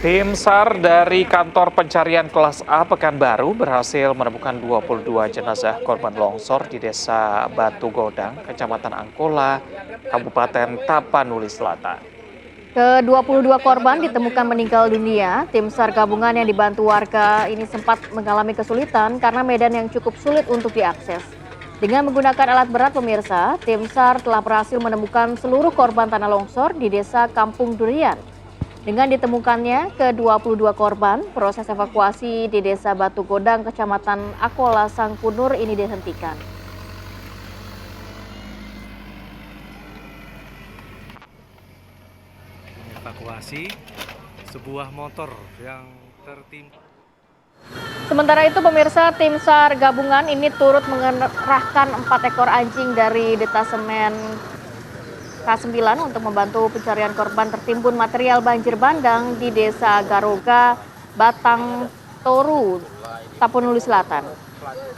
Tim SAR dari Kantor Pencarian Kelas A Pekanbaru berhasil menemukan 22 jenazah korban longsor di Desa Batu Godang, Kecamatan Angkola, Kabupaten Tapanuli Selatan. Ke-22 korban ditemukan meninggal dunia. Tim SAR gabungan yang dibantu warga ini sempat mengalami kesulitan karena medan yang cukup sulit untuk diakses. Dengan menggunakan alat berat pemirsa, tim SAR telah berhasil menemukan seluruh korban tanah longsor di Desa Kampung Durian. Dengan ditemukannya ke-22 korban, proses evakuasi di Desa Batu Godang, Kecamatan Akola, Sangkunur ini dihentikan. Evakuasi sebuah motor yang tertimpa. Sementara itu pemirsa, tim SAR gabungan ini turut mengerahkan 4 ekor anjing dari detasemen K9 untuk membantu pencarian korban tertimbun material banjir bandang di Desa Garoga, Batang Toru, Tapanuli Selatan.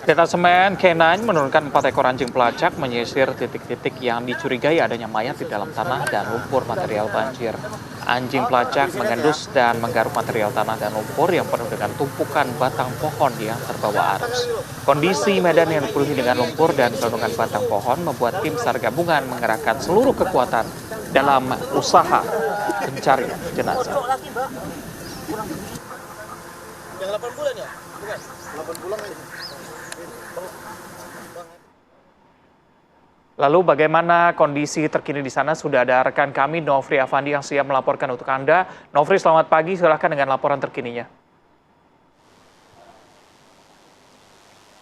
Detasemen K9 menurunkan 4 ekor anjing pelacak menyisir titik-titik yang dicurigai adanya mayat di dalam tanah dan lumpur material banjir. Anjing pelacak mengendus dan menggaruk material tanah dan lumpur yang penuh dengan tumpukan batang pohon yang terbawa arus. Kondisi medan yang dipenuhi dengan lumpur dan gelondongan batang pohon membuat tim SAR gabungan mengerahkan seluruh kekuatan dalam usaha pencarian jenazah. Yang 8 bulan ya? Bukan? 8 bulan aja. Lalu bagaimana kondisi terkini di sana? Sudah ada rekan kami Nofri Afandi yang siap melaporkan untuk Anda. Nofri, selamat pagi. Silakan dengan laporan terkininya.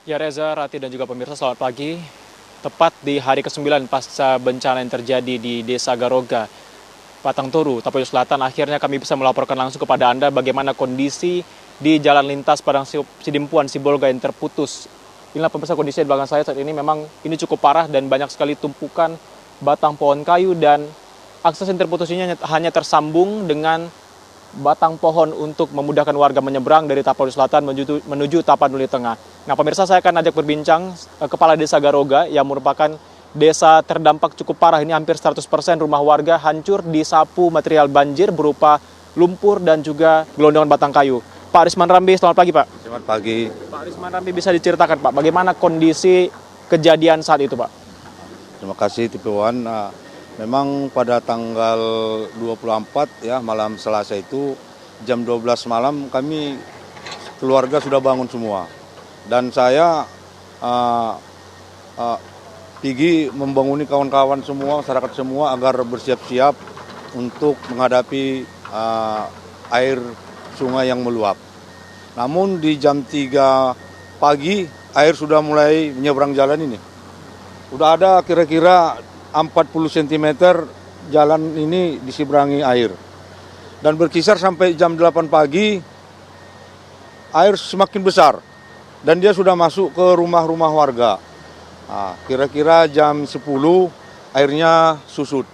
Ya Reza, Rati dan juga pemirsa, selamat pagi. Tepat di hari ke-9 pasca bencana yang terjadi di Desa Garoga, Batang Toru, Tapanuli Selatan, akhirnya kami bisa melaporkan langsung kepada Anda bagaimana kondisi di jalan lintas Padang Sidimpuan Sibolga yang terputus. Inilah pemirsa kondisi di belakang saya saat ini, memang ini cukup parah dan banyak sekali tumpukan batang pohon kayu dan akses yang terputus ini hanya tersambung dengan batang pohon untuk memudahkan warga menyeberang dari Tapanuli Selatan menuju Tapanuli Tengah. Nah pemirsa, saya akan ajak berbincang Kepala Desa Garoga yang merupakan desa terdampak cukup parah. Ini hampir 100% rumah warga hancur disapu material banjir berupa lumpur dan juga gelondongan batang kayu. Pak Risman Rambi, selamat pagi Pak. Selamat pagi. Pak Risman Rambi, bisa diceritakan Pak, bagaimana kondisi kejadian saat itu Pak? Terima kasih Tipuan. Memang pada tanggal 24 ya malam Selasa itu jam 12 malam kami keluarga sudah bangun semua. Dan saya pergi membanguni kawan-kawan semua, masyarakat semua agar bersiap-siap untuk menghadapi air sungai yang meluap. Namun di jam 3 pagi air sudah mulai menyeberang jalan ini. Sudah ada kira-kira 40 cm jalan ini diseberangi air. Dan berkisar sampai jam 8 pagi air semakin besar. Dan dia sudah masuk ke rumah-rumah warga. Kira-kira jam 10 airnya susut.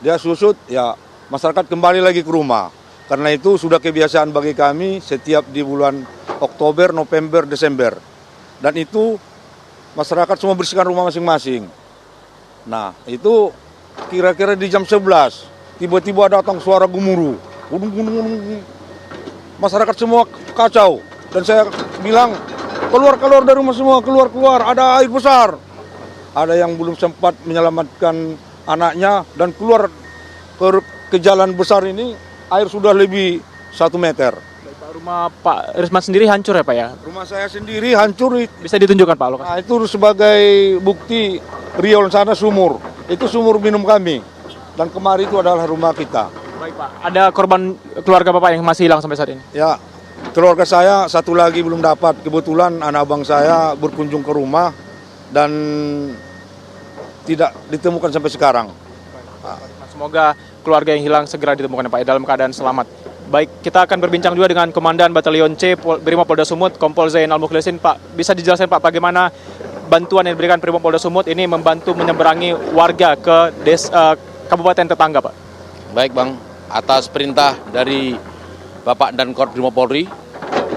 Dia susut, ya masyarakat kembali lagi ke rumah. Karena itu sudah kebiasaan bagi kami setiap di bulan Oktober, November, Desember. Dan itu masyarakat semua bersihkan rumah masing-masing. Nah itu kira-kira di jam 11 tiba-tiba datang suara gemuruh. Masyarakat semua kacau. Dan saya bilang keluar dari rumah semua, keluar, ada air besar. Ada yang belum sempat menyelamatkan anaknya dan keluar ke jalan besar ini. Air sudah lebih 1 meter. Rumah Pak Risman sendiri hancur ya Pak ya? Rumah saya sendiri hancur. Bisa ditunjukkan Pak lokasi? Nah, itu sebagai bukti riol sana sumur. Itu sumur minum kami. Dan kemarin itu adalah rumah kita. Baik Pak, ada korban keluarga Bapak yang masih hilang sampai saat ini? Ya, keluarga saya satu lagi belum dapat. Kebetulan anak abang saya berkunjung ke rumah dan tidak ditemukan sampai sekarang. Semoga keluarga yang hilang segera ditemukan Pak dalam keadaan selamat. Baik, kita akan berbincang juga dengan Komandan Batalion C Brimopolda Sumut, Kompol Zainal Mukhlisin. Pak, bisa dijelaskan Pak bagaimana bantuan yang diberikan Brimopolda Sumut ini membantu menyeberangi warga ke kabupaten tetangga Pak? Baik Bang, atas perintah dari Bapak dan Kor Brimopolri,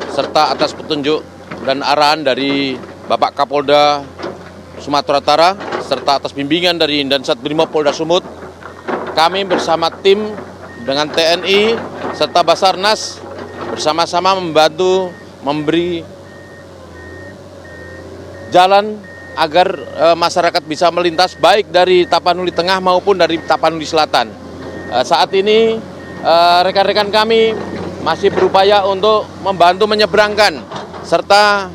serta atas petunjuk dan arahan dari Bapak Kapolda Sumatera Utara, serta atas bimbingan dari Dansat Brimopolda Sumut, kami bersama tim dengan TNI, serta Basarnas bersama-sama membantu memberi jalan agar masyarakat bisa melintas baik dari Tapanuli Tengah maupun dari Tapanuli Selatan. Saat ini rekan-rekan kami masih berupaya untuk membantu menyeberangkan serta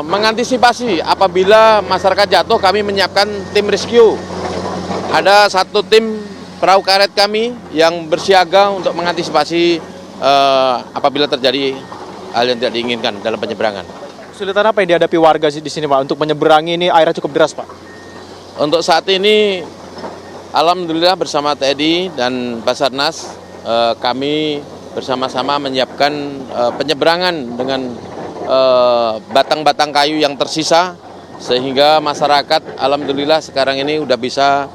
mengantisipasi apabila masyarakat jatuh. Kami menyiapkan tim rescue. Ada satu tim perahu karet kami yang bersiaga untuk mengantisipasi apabila terjadi hal yang tidak diinginkan dalam penyeberangan. Kesulitan apa yang dihadapi warga di sini Pak untuk menyeberangi ini airnya cukup deras Pak? Untuk saat ini, alhamdulillah bersama TNI dan Basarnas, kami bersama-sama menyiapkan penyeberangan dengan batang-batang kayu yang tersisa, sehingga masyarakat alhamdulillah sekarang ini udah bisa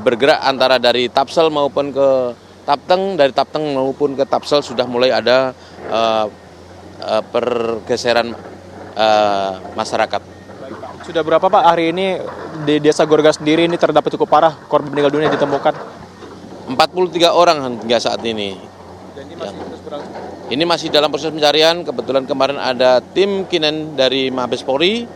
bergerak antara dari Tapsel maupun ke Tapteng, dari Tapteng maupun ke Tapsel sudah mulai ada pergeseran masyarakat. Sudah berapa Pak hari ini di Desa Goroga sendiri ini terdapat cukup parah korban meninggal dunia ditemukan? 43 orang hingga saat ini. Dan ini masih terus berlangsung? Ini masih dalam proses pencarian. Kebetulan kemarin ada tim Kinen dari Mabes Polri.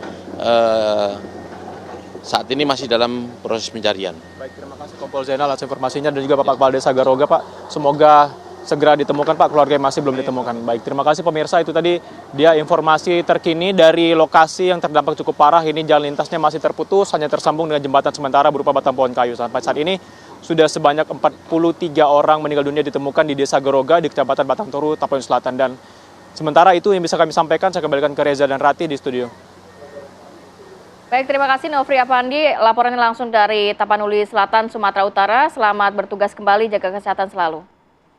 Saat ini masih dalam proses pencarian. Baik, terima kasih Kompol Zainal atas informasinya dan juga Bapak Kepala Desa Garoga Pak. Semoga segera ditemukan Pak, keluarga yang masih belum ditemukan. Baik, terima kasih pemirsa, itu tadi dia informasi terkini dari lokasi yang terdampak cukup parah. Ini jalan lintasnya masih terputus, hanya tersambung dengan jembatan sementara berupa batang pohon kayu. Sampai saat ini sudah sebanyak 43 orang meninggal dunia ditemukan di Desa Garoga di Kecamatan Batang Toru, Tapanuli Selatan. Dan sementara itu yang bisa kami sampaikan, saya kembalikan ke Reza dan Rati di studio. Baik, terima kasih Nofri Apandi, laporannya langsung dari Tapanuli Selatan, Sumatera Utara. Selamat bertugas kembali, jaga kesehatan selalu.